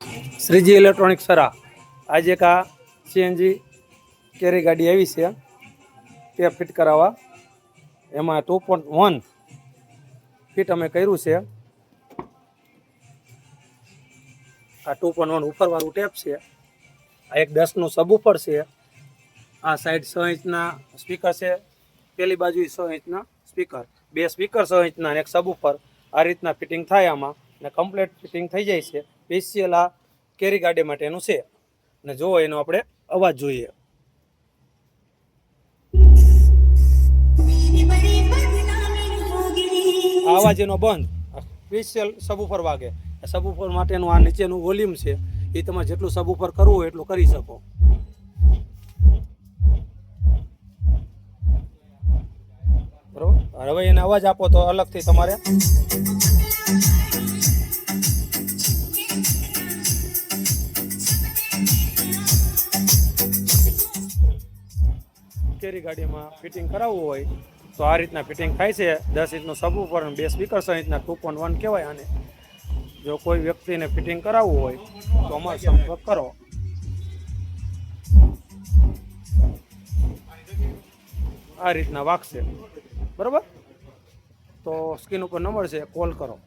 Shriji electronic Sara આજે એક આ સીએનજી કેરી ગાડી આવી છે તે ફિટ કરાવવા. એમાં 2.1 ફિટ અમે કર્યું છે. આ 2.1 ઉપરવાળું ટેપ છે. આ એક 10નું સબવૂફર છે. આ સાઈડ 6 ઇંચના સ્પીકર છે. પેલી બાજુ 6 ઇંચના સ્પીકર, બે સ્પીકર 6 ઇંચના અને એક સબવૂફર. આ રીતના ફિટિંગ થાય આમાં ને કમ્પ્લીટ ફિટિંગ થઈ જાય છે. સ્પેશિયલ આ કેરી ગાડી માટેનું છે. અને જો એનો આપણે અવાજ જોઈએ. આ અવાજ એનો બંધ, સ્પેશિયલ સબવૂફર વાગે. સબવૂફર માટેનું આ નીચેનું વોલ્યુમ છે. એ તમે જેટલું સબવૂફર કરવું હોય એટલું કરી શકો. બરોબર. હવે એને અવાજ આપો તો અલગથી તમારે કેરી ગાડીમાં ફિટિંગ કરાવવું હોય તો આ રીતના ફિટિંગ થાય છે. 10 ઇંચનું સબવૂફર અને બે સ્પીકર 6 ઇંચના 2.1 કહેવાય આને. જો કોઈ વ્યક્તિને ફિટિંગ કરાવવું હોય તો અમારો સંપર્ક કરો. આ રીતના વાગશે. બરાબર. તો સ્ક્રીન ઉપર નંબર છે, કોલ કરો.